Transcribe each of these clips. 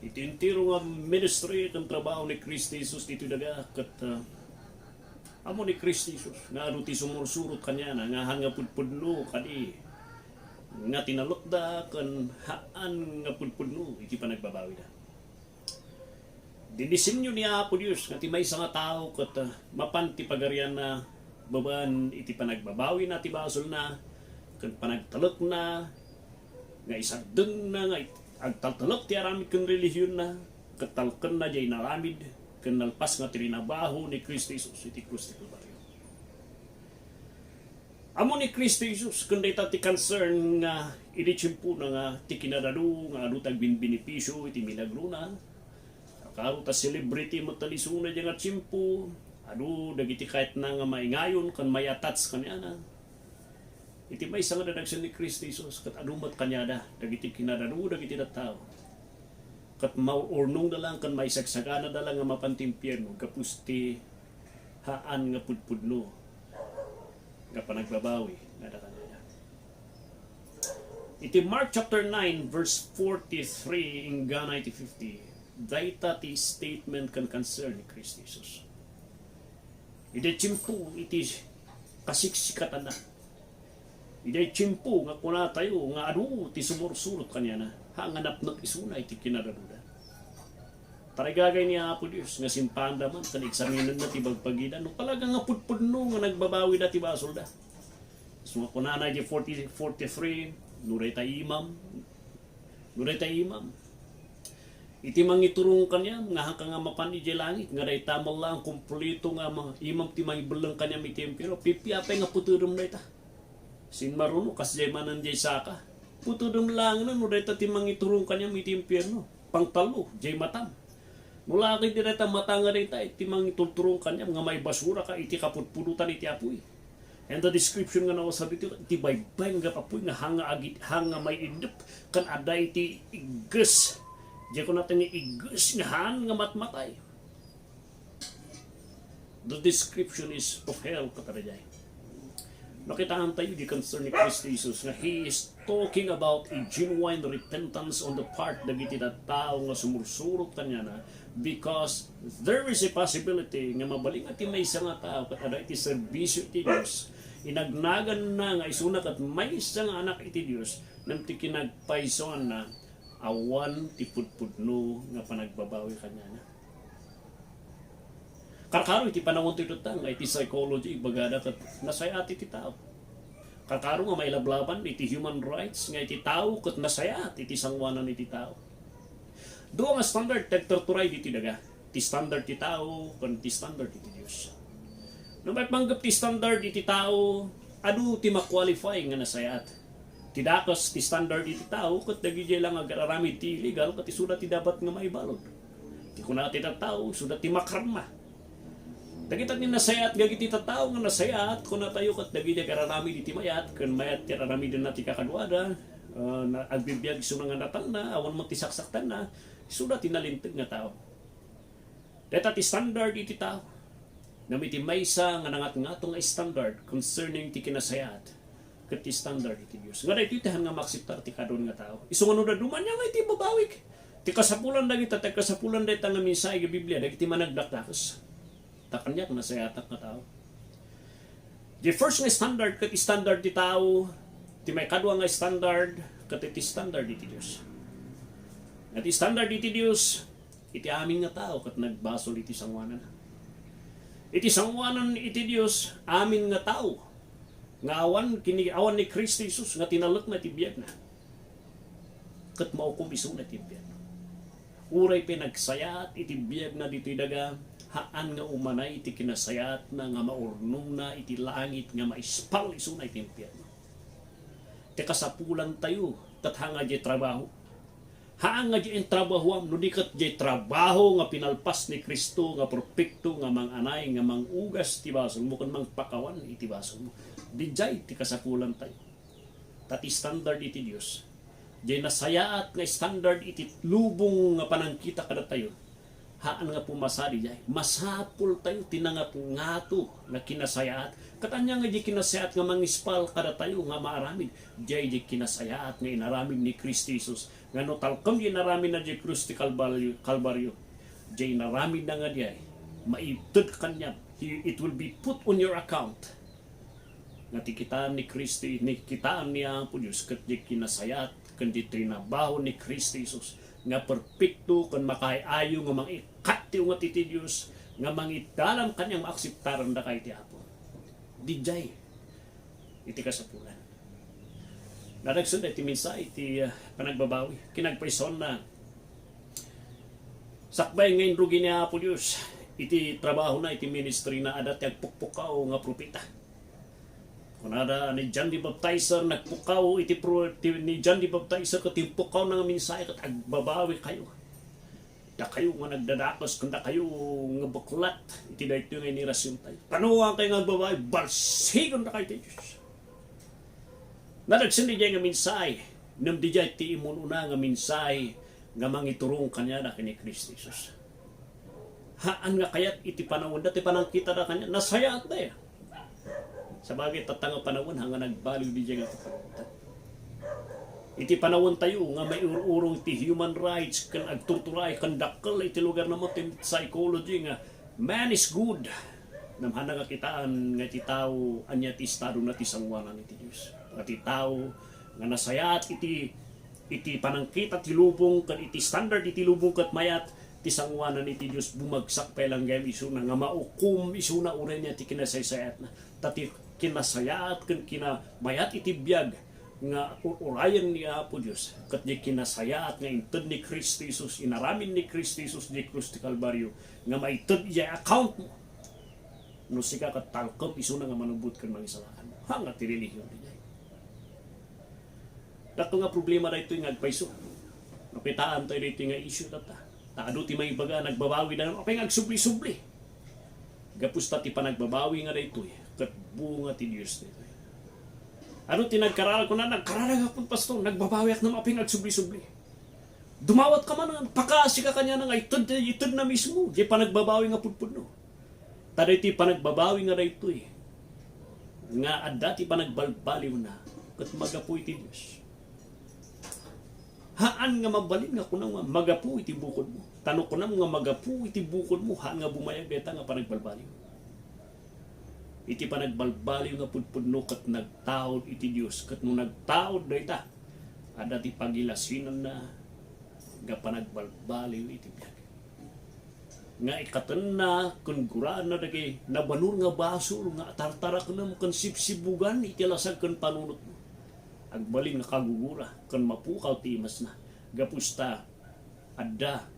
iti intiro nga ministry kang trabaho ni Kristo Jesus dito daga kat amo ni Kristo Jesus nga adu ti sumursurot kanya na nga hanga pudpudno kadi nga tinalokda kan haan nga pudpudno iti panagbabawi da. Dinisinyo ni Apo Dios nga ti maysa nga tao kat mapan ti pagarian na baban iti panagbabawi na ti basol na kan panagtalok na nga isadeng na nga agtaltalok ti aramid kang relihiyon na katalken na jay naramid kan nalpas nga trinabaho ni Kristo Jesus iti krus ti Kalbaryo. Amo ni Kristo Jesus kun dayta ti concern nga iti tiyempo na nga ti kinadadu nga adu tag benepisyo iti milagro na karo ta celebrity mo talisuna jang tiyempo adu dagiti kahit na nga maingayon kan may attach kanya na iti may nga dadagsan ni Kristo Jesus kat adumat kanya da dagiti kinadadu dagiti tao kat maurnong da lang kan may sagsagana da lang nga mapantimpyerno kapusti haan nga pudpudno nga panagbabawi nga da kanya. Iti Mark chapter 9 verse 43 in Gana iti 50 dayta ti statement kan concern ni Kristo Jesus. Iti tiyempo iti kasiksikatan na. Iti tiyempo nga kuna tayo nga adu ti sumursurot kanya na hanganap ng isuna iti kinadaduda. Tarigagay ni Apo Dios nga simpanda man kan eksaminan na ti bagpagida no talaga nga pudpudno nga nagbabawi da ti basol da. So kuna na iti 43 nuray ta imam iti mangiturong kanya nga hangka nga mapan iti langit nga day tamal lang kumpleto nga imam ti mangibelang kanya mi tempero pipiapay nga puturum da ita. Sin maruno kasjay manan jay saka putudum lang na no dayta ti mangiturong kanya mi tempero pangtalo jay matam. Mula kay direta matanga dayta iti mangitulturong kanya nga may basura ka iti kaputpudutan iti apoy. And the description nga nawasabi iti iti baybay nga apoy nga hanga may indep kan aday iti iges. Diya ko natin iges nga han nga matmatay. The description is of hell katarajay. Nakitaan tayo di concern ni Kristo Jesus nga He is talking about a genuine repentance on the part dagiti na tao nga sumursurot kanya na because there is a possibility nga mabaling at may isa nga tao kat ada iti serbisyo iti Diyos inagnagan na nga isunat at may isa nga anak iti Diyos nang ti kinagpaisoan na awan ti pudpudno nga panagbabawi kanya na. Karkaro iti panahon ti tutang iti psychology bagada kat nasayat iti tao. Karkaro nga may lablaban iti human rights nga iti tao kat nasayat iti sangwanan iti tao. Do nga standard tagtorturay iti daga. Ti standard ti tao kan ti standard iti Dios. No may panggap ti standard iti tao adu ti ma-qualify nga nasayat. Ti dakas ti standard iti tao kat dagiti lang agararami ti illegal kat isuda ti dapat nga maibalod. Ti kunati ta tao suda ti makrama. Dagita ni nasayat gagiti tao nga nasayat kun tayo kat dagiti kararami iti mayat ken mayat ti kararami din nati kakadwada na agbibiyag isu nga natang na awan mo ti saksaktan na suda tinalinteg nga tao. Deta ti standard iti tao. Nami ti maysa nga nangat-ngatong standard concerning ti kinasayat ket ti standard iti Dios. Nga daytoy tahan nga maksiptar ti kadon nga tao. Isu nga no duman nya nga iti babawik. Ti kasapulan dagita ti kasapulan dayta nga minsay nga Biblia dagiti managdakdakas. Takanyak na sayatak na tao. The first nga standard kat standard di tao, ti may kadwa nga standard kat iti standard iti Dios. At iti standard iti Dios, iti amin nga tao kat nagbasol iti sangwanan. Iti sangwanan iti Dios, amin nga tao. Nga awan ni Kristo Jesus nga tinalok na ti biyag na. Kat maukom iso na ti biyag. Uray pinagsayat iti biyag na dito'y daga haan nga umanay iti kinasayat na nga maurnong na iti langit nga maispal iso na iti impyerno. Ti kasapulan tayo kat hanga di trabaho. Haan nga di trabaho no di kat di trabaho nga pinalpas ni Kristo nga perfecto nga manganay nga mangugas ti basol mo kan mangpakawan iti basol mo. Di jay ti kasapulan tayo. Tati standard iti Dios. Di nasayaat nga standard iti lubong nga panangkita kada tayo. Haan nga pumasadi jay. Masapul tayo tinangat ngato na kinasayaat. Katanya nga di kinasayaat nga mangispal kada tayo nga maaramid. Jay di kinasayaat nga inaramid ni Kristo Jesus Ngano talkom di narami na di krus ti Kalbaryo. Di narami na nga di ay maitid kanya. It will be put on your account. Nga ti kitaan ni Kristi, ni kitaan niya po Diyos, kat di kinasayat, kan di trinabaho ni Kristi Jesus, nga perpekto, kan makayayo, nga mga ikati nga ti Diyos, nga mangitalam kanyang maaksiptaran da kay ti Apo. Di jay, iti kasapulan. Nadagsun iti minsa, iti panagbabawi, kinagpaison na, sakbay ngayon rugi niya Apo Diyos, iti trabaho na, iti ministry na adat yung pukpukaw nga propita. Kung ada ni John the Baptizer nagpukaw ni John the Baptizer katimpukaw ng minsay kat agbabawi kayo. Da kayo nga nagdadakos kunda kayo nga buklat iti dayto nga inirasyon tayo. Panuwa kayo nga agbabawi balsigon na kayo ti Diyos. Nadagsin di nga minsay nam di jay ti imununa nga minsay nga mangiturong kanya na kini Kristo Jesus. Haan nga kayat iti panahon dati panangkita na kanya nasaya at na ya. Sa bagay tatanga panahon hanga nagbaliw di dyan nga iti panahon tayo nga may ururong iti human rights kan agturturay kan dakkel iti lugar na mo tim psychology nga man is good namhana nga kitaan nga iti tao anya ti estado na ti sangwanan iti Diyos nga ti tao nga nasayat iti panangkita ti lubong kan iti standard iti lubong kat mayat ti sangwanan iti Diyos bumagsak pelang gayam isu na nga maukum isu na uray niya ti kinasaysayat na tati kinasayat kan kinamayat iti biyag nga urayan niya po Diyos kat di kinasayat nga inted ni Kristo Jesus inaramin ni Kristo Jesus di krus ti Kalbaryo nga maited iya account mo no sika kat talkop isu na nga manubot kan mangisalakan mo hanga ti relihiyon niya dato nga problema da ito yung agpaiso napitaan tayo dito nga issue data taado ti may baga nagbabawi na apay nga agsubli-subli gapos ta ti panagbabawi nga dito kat bunga ti Diyos nito. Ano tinagkaral ko na nagkaralag akong pastor, nagbabawi ak na maping agsubli-subli. Dumawat ka man, pakasi ka kanya nga itod na mismo, di pa nagbabawi nga pudpud no. Tada iti panagbabawi nga dito nga adda ti panagbalbaliw na, kat magapu iti Diyos. Haan nga mabalin nga kunang nga magapu iti bukod mo. Tanong ko na nga magapu iti bukod mo, haan nga bumayag deta nga panagbalbaliw. Iti panagbalbaliw nga pudpudno kat nagtaod iti Diyos kat nung nagtaod na ita ada ti pagilasinan na nga panagbalbaliw iti biyag nga ikatan na kun guraan na dagay nabanur nga basur nga tartarak na mo kan sipsibugan iti lasag kan panunot mo agbaling nga kagugura kan mapukaw ti imas na gapusta ada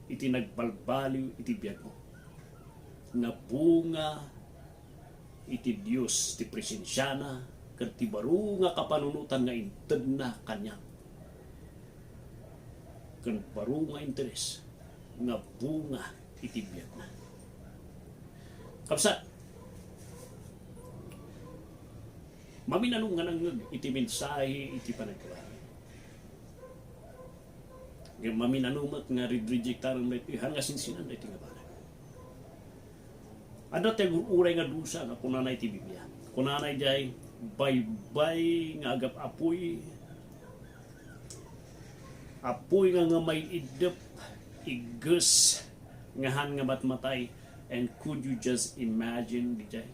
iti nagbalbaliw iti biyag mo nga bunga iti Diyos ti presensya na ket ti baro nga kapanunutan nga inted na kanyang ken baro nga interes nga bunga iti biyag na kapsat maminanong nga nang iti mensahe iti panagbabawi nga maminanumat nga rejectaran na iti hanga sinsinan na iti nga banag ada tayo uray nga dusa nga kunanay ti Biblia. Kunanay jay baybay nga agap apoy. Apoy nga may idep igus nga han nga matmatay. And could you just imagine di jay?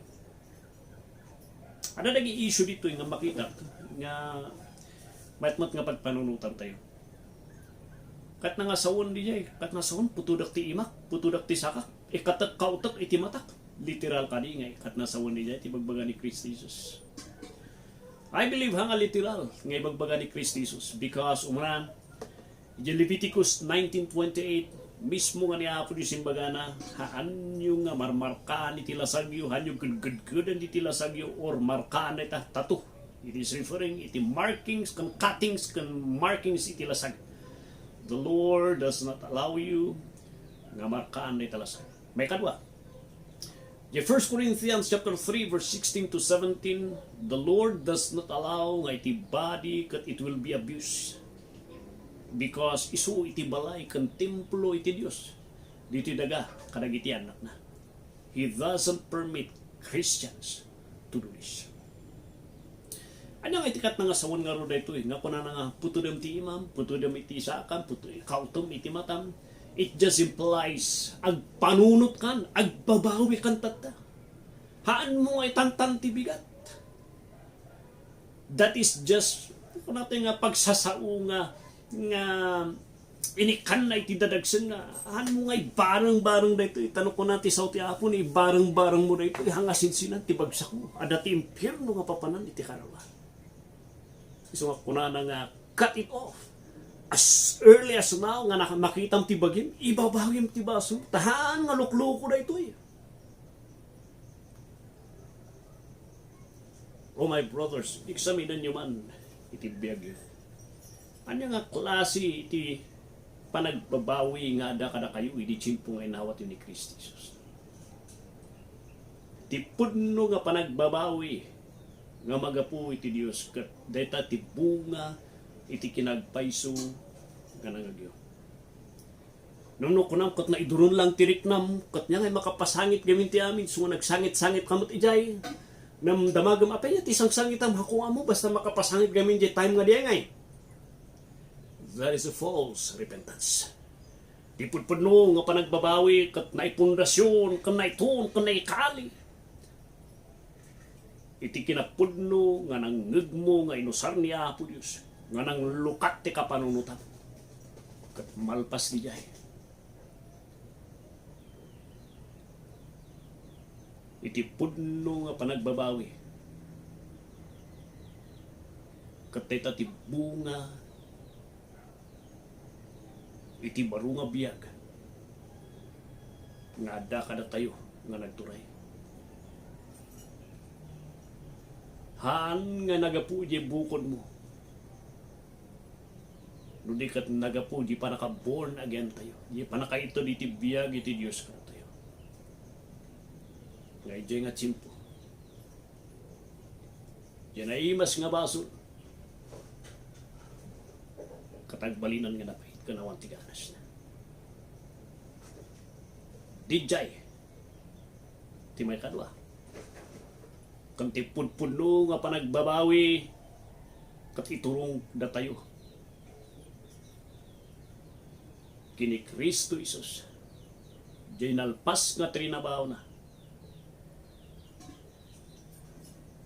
Ada naging issue dito nga makita nga matmat nga pagpanunutan tayo. Kat nga sawon di jay, kat nga sawon putudak ti imak, putudak ti sakak, ikatak kautak iti matak. Literal kani nga kat nasawon niya iti bagbaga ni Kristo Jesus. I believe hanga literal nga bagbaga ni Kristo Jesus because umran in Leviticus 19:28 mismo nga niya po Diyos imbaga na haan yung nga marmarkaan iti lasagyo haan yung good iti lasagyo or markaan ita tato. It is referring iti markings kan cuttings kan markings iti lasag. The Lord does not allow you nga markaan iti lasag. May kadwa the 1 Corinthians chapter 3 verse 16 to 17, the Lord does not allow nga iti body kat it will be abused. Because isu iti balay kan templo iti Dios. Dito daga kadag iti anak na. He doesn't permit Christians to do this. Ano nga itikat na nga sawan nga ro dito nga kuna nga putudam ti imam, putudam iti isakan, kautom iti matam. It just implies agpanunot kan, agbabawi kan tata. Haan mo ay tantan ti bigat. That is just kung natin nga pagsasao nga inikan na iti dadagsan nga haan mo nga barang-barang dito itanong ko natin sa uti apon barang-barang mo dito hangasin sinan ti bagsak mo ada ti impyerno nga papanan iti karawan. So nga kuna na nga cut it off as early as now nga makitam ti bagim ibabawim ti baso tahan nga lukloko da ito Oh my brothers, eksaminan nyo man iti biyag. Ano nga klase iti panagbabawi nga ada kada kayo iti tsimpo nga inawat yun ni Kristi Jesus. Ti pudno nga panagbabawi nga magapu iti Dios ket deta ti bunga iti kinagpayso nga nangagyo. Nuno kunam ket na iduron lang tiriknam ket nya ngay makapasangit gamin ti amin so nagsangit-sangit kamot ijay. Nam damagam apay ti isang sangitam hakuha mo basta makapasangit gamin di time nga diay ngay. That is a false repentance. Di pudno nga panagbabawi kat naipundasyon, kan naitun, kan naikali. Iti kinapudno nga nanggagmo nga inusar niya Apo Diyos. Nga nang lukat ti kapanunutan. Kat malpas di jay. Iti pudno nga panagbabawi. Kat teta ti bunga iti baro nga biyag nga ada kada tayo nga nagturay. Haan nga nagapu di bukod mo. Nudi kat nagapu di pa naka-born again tayo. Di pa nakaito di ti biyag iti Diyos ka tayo. Nga ijay nga tsimpo. Yan ay imas nga baso. Katagbalinan nga napay. Kanawan tiganas na. Dijay. Timay kadwa. Kung tipud-pudno nga panagbabawi kat iturong datayo. Kini Kristo Isus. Diyay nalpas nga trinabaw na.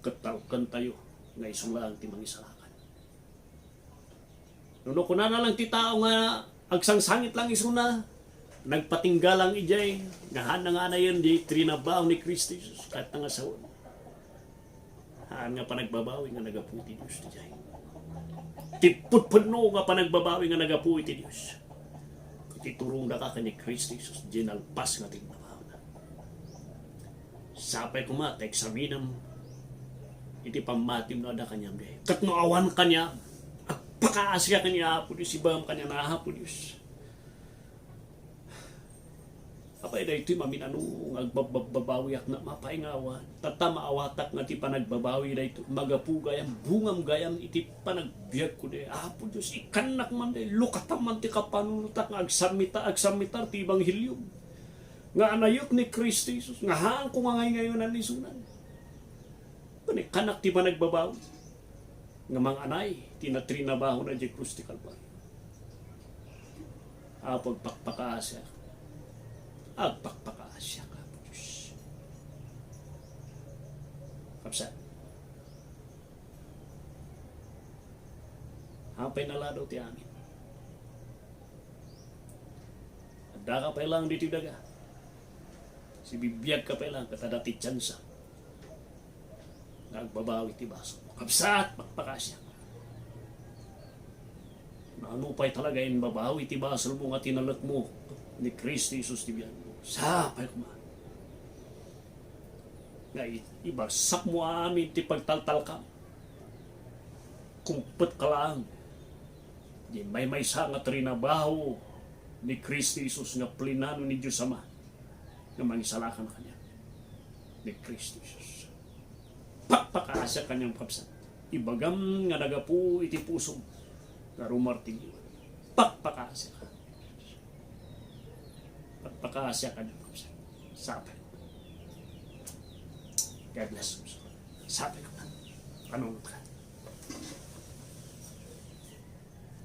Katawkan tayo nga isulang timang isalakan. Nuno ko na lang ti tao nga agsangsangit lang isuna. Nagpatinggalang ijay. Ngahan na nga na yun di trinabaw ni Kristo Jesus. Kahit nga sawon. Haan nga panagbabawi nga nagaputi Diyos ti jay. Tiput-puno nga panagbabawi nga nagaputi Diyos. Titurong na ka ni Kristo Jesus. Ginalpas nga tignabaw na. Sapay kumata, eksaminam. Iti pamatim na ada kanyang day. Katnoawan kanya. Pakaasya kanya Apo Diyos. Ibam kanya na Apo Diyos. Apay da ito'y maminanong agbabawiak na mapaingawan. Tata maawatak nga ti panagbabawi da ito. Magapu gayam, bungam gayam iti panagbiag ko de. Apo Diyos, ikanak man de. Lukatam man ti kapanunutak nga agsamitar ti Ebanghelyo. Nga anayok ni Kristo Jesus. Nga haan ko nga ngayon ang lisunan. Kanak ti panagbabawi. Nga mga anay, tinatrinabaho na di krus ti Kalbaryo. Pagpakpakaasya. Agpakpakaasya ka, Diyos. Kapsa. Hampay naladaw ti amin. Adda ka pa ilang dito daga. Si bibiyag ka pa ilang katada ti tsansa. Nagbabawi ti baso. Kapsat, magpakasya. Nanupay talaga yung babawi ti baso mo nga tinalat mo ni Kristo Jesus ti biyan mo. Sapay kuman. Nga ibasak mo amin ti pagtaltal ka. Kumpet ka lang. Di may sa nga trinabaho ni Kristo Jesus nga plinano ni Diyos Ama nga mangisalakan kanya. Ni Kristo Jesus. Pagpakaasya kanyang kapsat. Ibagam nga nagapu iti puso nga rumarting iwan. Pagpakaasya ka. Pagpakaasya kanyang kapsat. Sapay. God bless you. Sapay ka. Panunod ka.